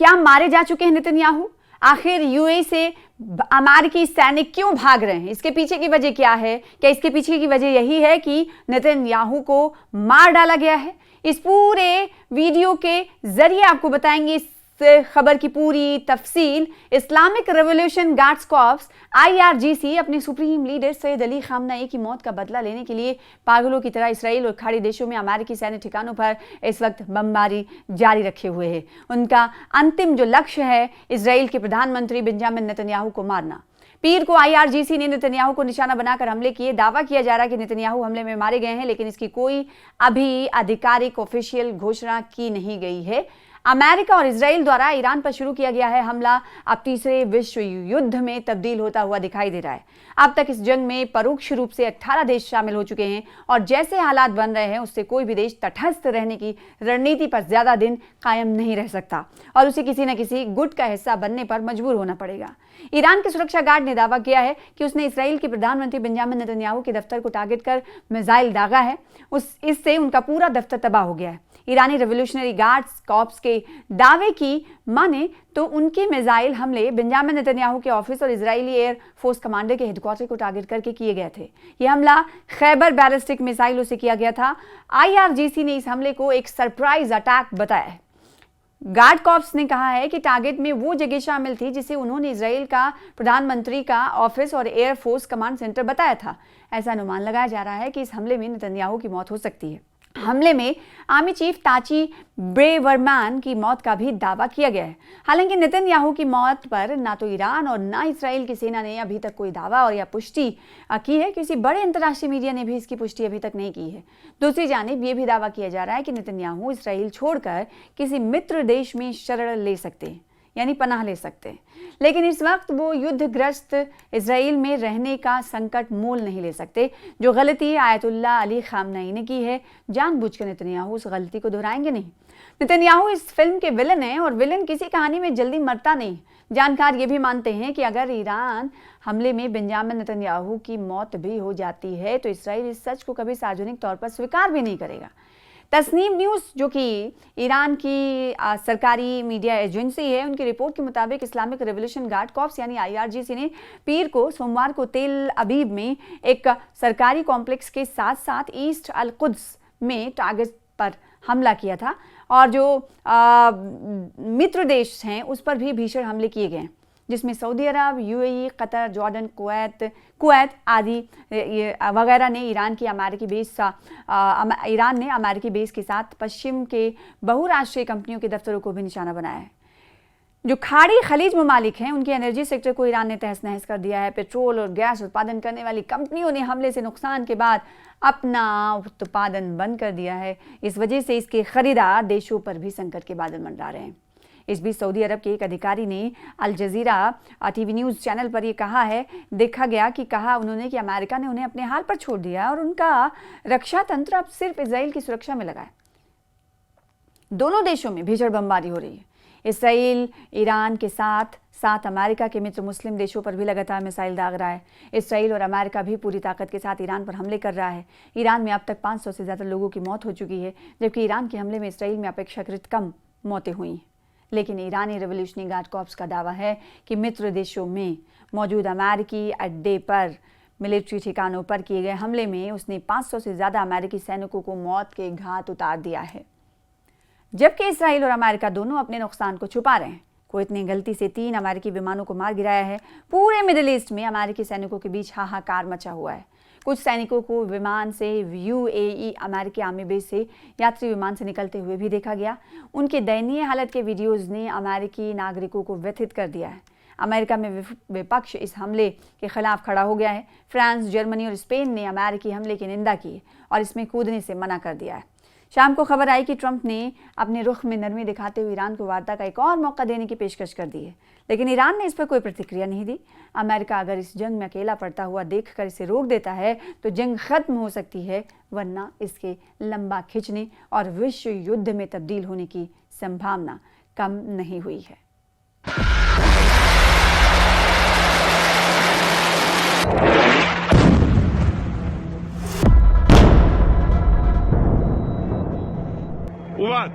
क्या मारे जा चुके हैं नेतन्याहू? आखिर यूएई से अमेरिकी सैनिक क्यों भाग रहे हैं? इसके पीछे की वजह क्या है? क्या इसके पीछे की वजह यही है कि नेतन्याहू को मार डाला गया है? इस पूरे वीडियो के जरिए आपको बताएंगे इस खबर की पूरी तफसील। Islamic revolution guards corps IRGC अपने supreme leader Syed Ali Khamenei की मौत का बदला लेने के लिए पागलों की तरह इसराइल और खाड़ी देशों में अमेरिकी सैन्य ठिकानों पर इस वक्त बमबारी जारी रखे हुए है। उनका अंतिम जो लक्ष्य है, इसराइल के प्रधानमंत्री बेंजामिन नेतन्याहू को मारना। पीर को IRGC ने नेतन्याहू को निशाना बनाकर हमले किए। दावा किया जा रहा है कि नेतन्याहू हमले में मारे गए हैं, लेकिन इसकी कोई अभी आधिकारिक ऑफिशियल घोषणा की नहीं गई है। अमेरिका और इसराइल द्वारा ईरान पर शुरू किया गया है हमला अब तीसरे विश्व युद्ध में तब्दील होता हुआ दिखाई दे रहा है। अब तक इस जंग में परोक्ष रूप से 18 देश शामिल हो चुके हैं और जैसे हालात बन रहे हैं उससे कोई भी देश तटस्थ रहने की रणनीति पर ज्यादा दिन कायम नहीं रह सकता और उसे किसी न किसी गुट का हिस्सा बनने पर मजबूर होना पड़ेगा। ईरान के सुरक्षा गार्ड ने दावा किया है कि उसने इसराइल के प्रधानमंत्री बेंजामिन नेतन्याहू के दफ्तर को टारगेट कर मिसाइल दागा है। इससे उनका पूरा दफ्तर तबाह हो गया है। ईरानी रेवोल्यूशनरी गार्ड्स कॉर्प्स के दावे की माने तो उनके मिसाइल हमले बेंजामिन नेतन्याहू के ऑफिस और इजरायली एयर फोर्स कमांडर के हेडक्वार्टर को टारगेट करके किए गए थे। यह हमला खैबर बैलिस्टिक मिसाइलों से किया गया था। IRGC ने इस हमले को एक सरप्राइज अटैक बताया है। गार्ड कॉर्प्स ने कहा है कि टारगेट में वो जगह शामिल थी जिसे उन्होंने इसराइल का प्रधानमंत्री का ऑफिस और एयर फोर्स कमांड सेंटर बताया था। ऐसा अनुमान लगाया जा रहा है कि इस हमले में नेतन्याहू की मौत हो सकती है। हमले में आर्मी चीफ ताची ब्रेवरमैन की मौत का भी दावा किया गया है। हालांकि नेतन्याहू की मौत पर ना तो ईरान और ना इसराइल की सेना ने अभी तक कोई दावा और या पुष्टि की है। किसी बड़े अंतर्राष्ट्रीय मीडिया ने भी इसकी पुष्टि अभी तक नहीं की है। दूसरी जानिब ये भी दावा किया जा रहा है कि नेतन्याहू इसराइल छोड़कर किसी मित्र देश में शरण ले सकते हैं, यानी पनाह ले सकते हैं, लेकिन इस वक्त वो युद्धग्रस्त इसराइल में रहने का संकट मोल नहीं ले सकते। जो गलती आयतुल्लाह अली खामनेई ने की है, जानबूझकर नेतन्याहू उस गलती को दोहराएंगे नहीं। नेतन्याहू इस फिल्म के विलन हैं और विलन किसी कहानी में जल्दी मरता नहीं। जानकार ये भी मानते हैं कि अगर ईरान हमले में बेंजामिन नेतन्याहू की मौत भी हो जाती है तो इसराइल इस सच को कभी सार्वजनिक तौर पर स्वीकार भी नहीं करेगा। तस्नीम न्यूज़, जो कि ईरान की सरकारी मीडिया एजेंसी है, उनकी रिपोर्ट के मुताबिक इस्लामिक रेवोल्यूशन गार्ड कॉर्प्स यानी IRGC ने पीर को सोमवार को तेल अबीब में एक सरकारी कॉम्प्लेक्स के साथ साथ ईस्ट अल कुद्स में टारगेट पर हमला किया था और जो मित्र देश हैं उस पर भी भीषण हमले किए गए, जिसमें सऊदी अरब, UAE, कतर, जॉर्डन, कुवैत आदि वगैरह ने ईरान ने अमेरिकी बेस के साथ पश्चिम के बहुराष्ट्रीय कंपनियों के दफ्तरों को भी निशाना बनाया है। जो खाड़ी खलीज ममालिक हैं उनके एनर्जी सेक्टर को ईरान ने तहस नहस कर दिया है। पेट्रोल और गैस उत्पादन करने वाली कंपनियों ने हमले से नुकसान के बाद अपना उत्पादन बंद कर दिया है। इस वजह से इसके खरीदार देशों पर भी संकट के बादल मंडरा रहे हैं। इस बीच सऊदी अरब के एक अधिकारी ने अल जजीरा TV न्यूज़ चैनल पर यह कहा है, उन्होंने कि अमेरिका ने उन्हें अपने हाल पर छोड़ दिया और उनका रक्षा तंत्र अब सिर्फ इजराइल की सुरक्षा में लगा है। दोनों देशों में भीषण बमबारी हो रही है। इसराइल ईरान के साथ साथ अमेरिका के मित्र मुस्लिम देशों पर भी लगातार मिसाइल दाग रहा है। इसराइल और अमेरिका भी पूरी ताकत के साथ ईरान पर हमले कर रहा है। ईरान में अब तक 500 से ज़्यादा लोगों की मौत हो चुकी है, जबकि ईरान के हमले में इसराइल में अपेक्षाकृत कम मौतें हुई हैं। लेकिन ईरानी रेवोल्यूशनरी गार्ड कॉर्प्स का दावा है कि मित्र देशों में मौजूद अमेरिकी अड्डे पर मिलिट्री ठिकानों पर किए गए हमले में उसने 500 से ज़्यादा अमेरिकी सैनिकों को मौत के घाट उतार दिया है, जबकि इसराइल और अमेरिका दोनों अपने नुकसान को छुपा रहे हैं। कुवैत ने गलती से 3 अमेरिकी विमानों को मार गिराया है। पूरे मिडिल ईस्ट में अमेरिकी सैनिकों के बीच हाहाकार मचा हुआ है। कुछ सैनिकों को विमान से UAE अमेरिकी आर्मी बेस से यात्री विमान से निकलते हुए भी देखा गया। उनके दयनीय हालत के वीडियोज़ ने अमेरिकी नागरिकों को व्यथित कर दिया है। अमेरिका में विपक्ष इस हमले के खिलाफ खड़ा हो गया है। फ्रांस, जर्मनी और स्पेन ने अमेरिकी हमले की निंदा की और इसमें कूदने से मना कर दिया है। शाम को खबर आई कि ट्रंप ने अपने रुख में नरमी दिखाते हुए ईरान को वार्ता का एक और मौका देने की पेशकश कर दी है, लेकिन ईरान ने इस पर कोई प्रतिक्रिया नहीं दी। अमेरिका अगर इस जंग में अकेला पड़ता हुआ देखकर इसे रोक देता है तो जंग खत्म हो सकती है, वरना इसके लंबा खिंचने और विश्व युद्ध में तब्दील होने की संभावना कम नहीं हुई है। What?